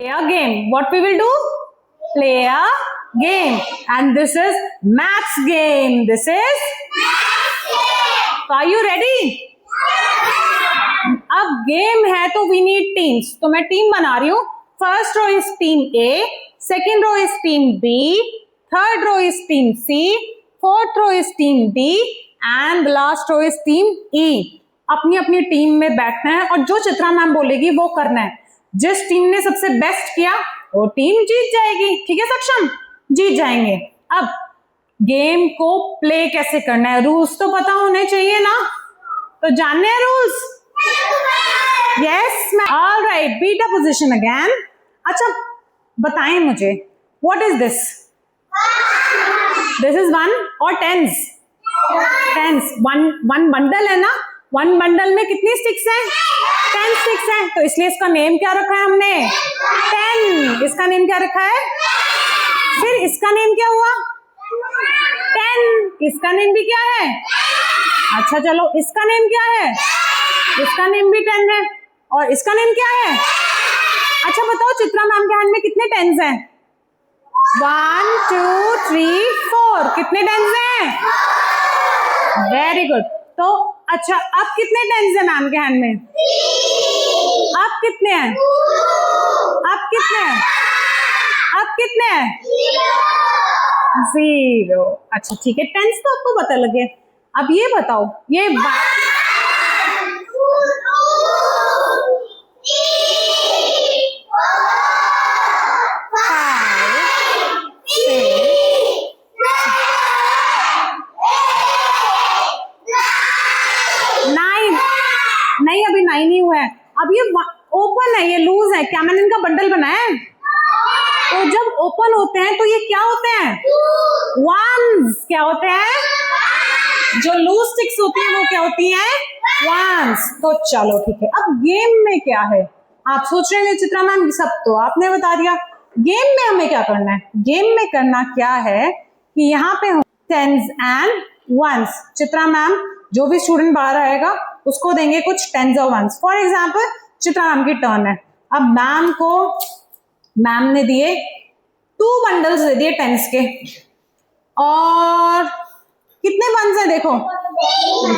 Play a game. What we will do? Play a game. And this is maths game. This is maths game. So are you ready? अब game है तो we need teams. तो मैं team बना रही हूँ. First row is team A, second row is team B, third row is team C, fourth row is team D and last row is team E. अपनी अपनी team में बैठना है और जो चित्रा मैम बोलेगी वो करना है. जिस टीम ने सबसे बेस्ट किया वो टीम जीत जाएगी. ठीक है सक्षम? जीत जाएंगे. अब गेम को प्ले कैसे करना है, रूल्स तो पता होने चाहिए ना. तो जानने हैं rules? Yes ma'am. Alright, beta position again. अच्छा बताएं मुझे, what is this? This is one और टेंस. टेंस वन बंडल है ना. वन बंडल में कितनी स्टिक्स हैं? 10 स्टिक्स हैं. तो इसलिए इसका नेम क्या रखा है हमने? 10. इसका नेम क्या रखा है? फिर इसका नेम क्या हुआ? 10. इसका नेम भी क्या है? अच्छा चलो, इसका नेम क्या है? इसका नेम भी 10 है. और इसका नेम क्या है? अच्छा बताओ, चित्रा मैम के हैंड में कितने 10s हैं? 1 2 3 4. कितने 10s हैं? Very good. तो अच्छा, अब कितने 10s हैं मैम के हैंड में? अब कितने हैं? अब कितने हैं? अब कितने हैं? 0. अच्छा ठीक है, 10s तो आपको पता लगे. अब ये बताओ, ये नहीं, अभी 9 ही हुआ है. अब ये ओपन है, ये लूज है. क्या मैंने इनका बंडल बनाया है? तो जब ओपन होते हैं तो ये क्या होते हैं? वंस. क्या होते हैं? जो लूज स्टिक्स होती है वो क्या होती है? वंस. तो चलो ठीक है. अब गेम में क्या है? आप सोच रहे हैं चित्रा मैम सब तो आपने बता दिया. गेम में हमें क्या करना है? गेम में करना क्या है कि यहाँ पे हो 10s and 1s. Chitra ma'am जो भी स्टूडेंट बाहर आएगा उसको देंगे कुछ 10s और 1s. For example Chitra ma'am की टर्न है. अब मैम ने दिए 2 बंडल्स दे दिए 10s के. और कितने 1s हैं देखो?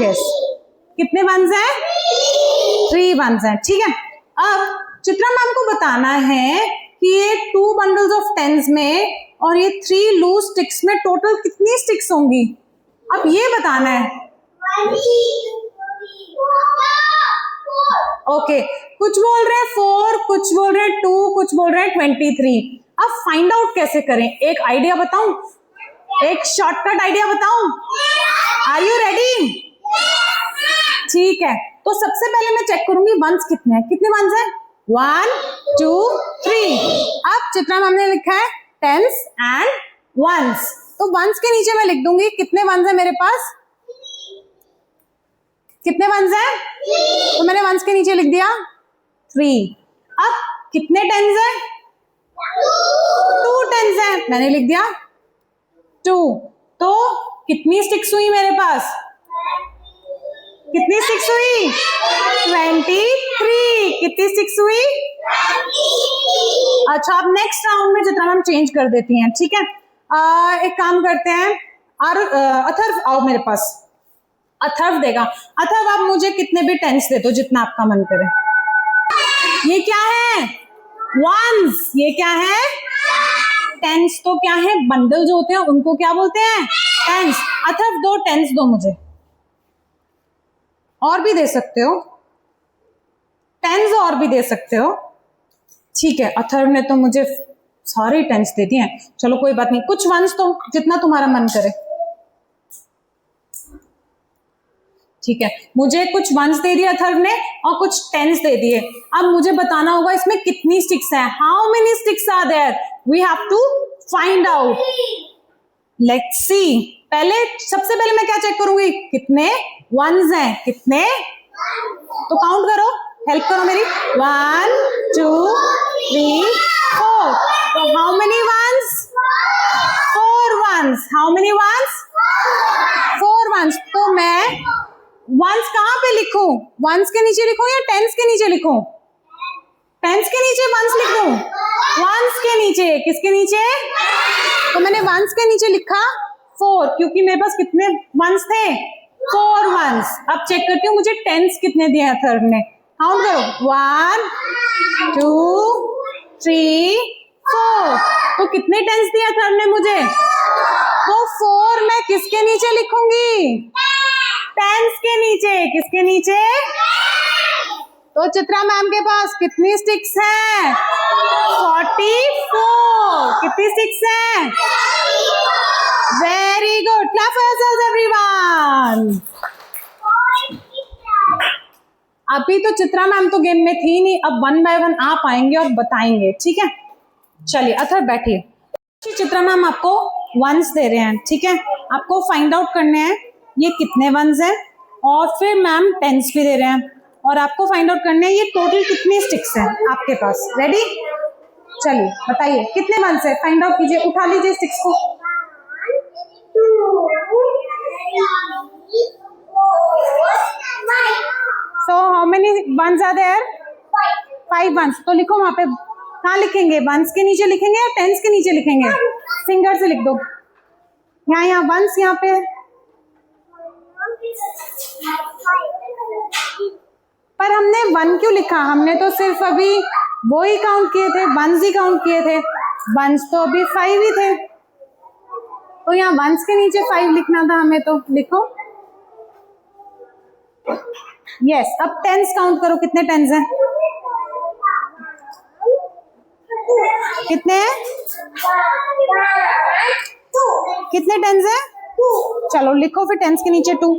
यस, कितने 1s हैं? 3 1s हैं. ठीक है. अब चित्रा मैम को बताना है कि ये 2 बंडल्स ऑफ 10s में और ये 3 लूज स्टिक्स में टोटल कितनी स्टिक्स होंगी. अब ये बताना है. ओके, कुछ बोल रहे हैं 4, कुछ बोल रहे हैं 2, कुछ बोल रहे हैं 23. अब फाइंड आउट कैसे करें? एक आइडिया बताऊं? एक शॉर्टकट आइडिया बताऊं? Are you ready? ठीक है. तो सबसे पहले मैं चेक करूंगी 1s कितने हैं. कितने 1s हैं? 1 2 3. अब चित्रा मैम ने लिखा है 10s एंड 1s. तो 1s के नीचे मैं लिख दूंगी कितने 1s हैं मेरे पास? कितने 1s हैं? तो मैंने 1s के नीचे लिख दिया 3. अब कितने 10s हैं? 2 10s हैं. मैंने लिख दिया 2. तो कितनी स्टिक्स हुई मेरे पास? कितनी स्टिक्स हुई? 23. कितनी स्टिक्स हुई? अच्छा, अब नेक्स्ट राउंड में चित्रा मैम चेंज कर देती हैं. ठीक है. एक काम करते हैं. अथर्व आओ मेरे पास. अथर्व देगा. अथर्व आप मुझे कितने भी 10s दे दो, जितना आपका मन करे. ये क्या है? 1s. ये क्या है? 10s. तो क्या है? बंडल जो होते हैं उनको क्या बोलते हैं? 10s. अथर्व 2 10s दो मुझे. और भी दे सकते हो 10s, और भी दे सकते हो. ठीक है, अथर्व ने तो मुझे सारे 10s दे दिए हैं. चलो कोई बात नहीं, कुछ 1s तो जितना तुम्हारा मन करे. ठीक है, मुझे कुछ 1s दे दिया अथर्व ने और कुछ 10s दे दिए. अब मुझे बताना होगा इसमें कितनी स्टिक्स हैं. How many sticks are there? We have to find out. Let's see. सबसे पहले मैं क्या चेक करूंगी? कितने 1s हैं? कितने? तो काउंट करो, हेल्प करो मेरी. 1 2 3 4. तो how many 1s? 4 1s. How many 1s? 4 1s. तो मैं 1s कहां पे लिखूं? 1s के नीचे लिखूं या 10s के नीचे लिखूं? 10s के नीचे 1s लिख दूं? नीचे, किसके नीचे? तो मैंने वंस के नीचे लिखा 4 क्योंकि मेरे पास कितने वंस थे? 4 वंस। अब चेक करती हूँ मुझे टेंस कितने दिए हैं थर्ड ने। काउंट करो 1 2 3 4। तो कितने टेंस दिया थर्ड ने मुझे? तो 4 मैं किसके नीचे लिखूंगी? टेंस के नीचे। किसके नीचे? तो चित्रा मैम के पास कितनी स्टिक्स हैं? 44। कितनी स्टिक्स हैं? Very good, clap for yourselves everyone. अभी तो चित्रा मैम तो गेम में थी नहीं, अब 1 बाय 1 आप आएंगे और बताएंगे, ठीक है? चलिए अथर बैठिए। चित्रा मैम आपको वंस दे रहे हैं, ठीक है? आपको फाइंड आउट करने हैं ये कितने वंस हैं, और फिर मैम टेंस भी दे रहे हैं और आपको फाइंड आउट करने हैं ये टोटल कितनी स्टिक्स हैं आपके पास। रेडी? चलिए बताइए कितने वंस है, फाइंड आउट कीजिए, उठा लीजिए स्टिक्स को। 1 2 3 4 5। So how many ones are there? 5 ones। तो लिखो वहां पे, कहाँ लिखेंगे? वंस के नीचे लिखेंगे या टेंस के नीचे लिखेंगे? फिंगर से लिख दो। यहाँ वंस यहाँ पे, पर हमने 1 क्यों लिखा? हमने तो सिर्फ अभी वो ही काउंट किए थे, वंस ही काउंट किए थे। वंस तो अभी 5 ही थे, तो यहाँ वंस के नीचे 5 लिखना था हमें, तो लिखो। यस, अब टेंस काउंट करो, कितने टेंस हैं? कितने हैं? कितने टेंस हैं? चलो लिखो फिर टेंस के नीचे 2।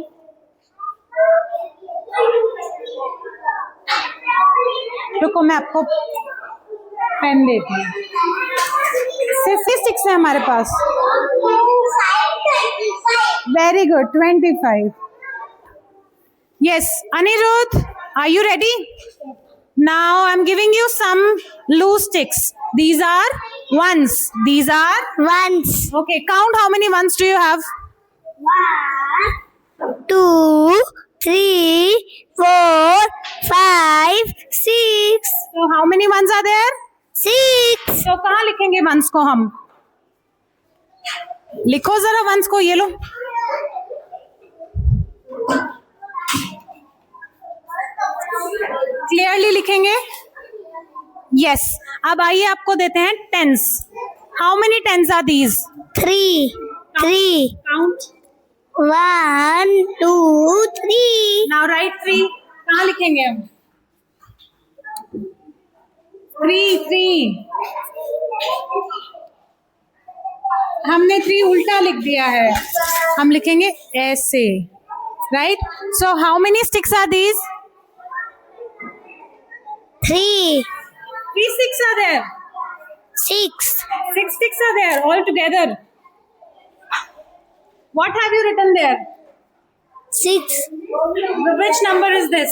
रुको मैं आपको पेन देती हूँ। सिर्फ 6 है हमारे पास। Very good, 25। Yes, Anirudh, are you ready? Now I'm giving you some loose sticks. These are ones. These are Ones. okay. Count how many ones do you have? 1 2 3 4 5 6 So how many ones are there? 6 So कहाँ लिखेंगे ones को हम? लिखो जरा ones को, ये लो। Clearly लिखेंगे। Yes, अब आइए आपको देते हैं tens. How many tens are these? 3 count. 1 2 3 now right 3। कहाँ लिखेंगे हम? 3 हमने 3 उल्टा लिख दिया है, हम लिखेंगे ऐसे, right? So how many sticks are these? 3 3 sticks are there. 6 6 sticks are there all together. What have you written there? 6 Which number is this?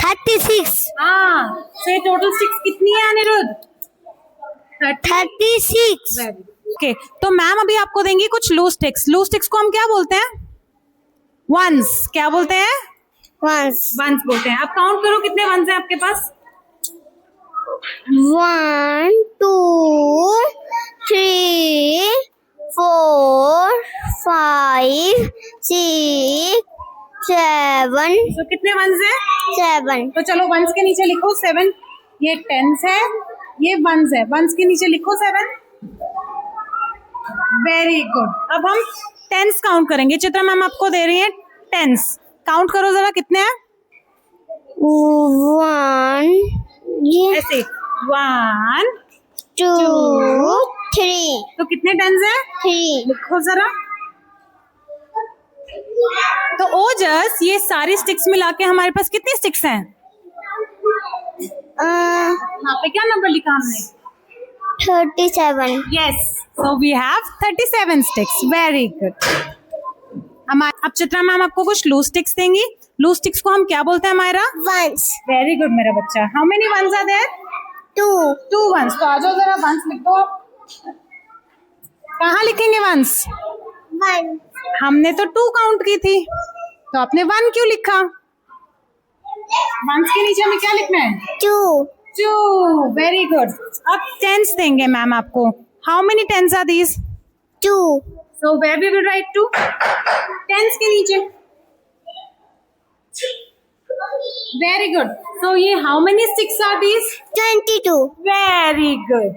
36 So total sticks कितनी है अनिरुद्ध? 36 ओके, तो मैम अभी आपको देंगी कुछ लूज स्टिक्स। लूज स्टिक्स को हम क्या बोलते हैं? वंस। क्या बोलते हैं? Ones. वंस बोलते हैं। अब काउंट करो कितने वंस हैं आपके पास? 1 2 3 4 5 6 7 तो कितने वंस हैं? 7 तो चलो वंस के नीचे लिखो 7। ये टेंस है, ये वंस है, वंस के नीचे लिखो 7। Very good. अब हम टेंस काउंट करेंगे। चित्रा मैम आपको दे रही है टेंस। काउंट करो जरा, कितने हैं? 1 ऐसे 1 2 3 तो कितने टेंस हैं? 3 लिखो जरा। तो ओजस, ये सारी स्टिक्स मिला के हमारे पास कितनी स्टिक्स हैं? यहाँ पे क्या नंबर लिखा हमने? 37 yes, so we have 37 sticks. Very good. अब चित्रा मैम आपको कुछ लूज स्टिक्स देंगी। लूज स्टिक्स को हम क्या बोलते हैं हमारा? Ones. वेरी गुड मेरा बच्चा। How many ones are there? 2 ones. तो आ जाओ जरा, वंस लिख दो आप। कहाँ लिखेंगे वंस? 1 हमने तो 2 काउंट की थी, तो आपने 1 क्यों लिखा? वंस के नीचे हमें क्या लिखना है? 2 2. Very good. अब tens देंगे मैम आपको. How many tens are these? 2. So where we will write 2? Tens के नीचे. Very good. So ये how many sticks are these? 22. Very good.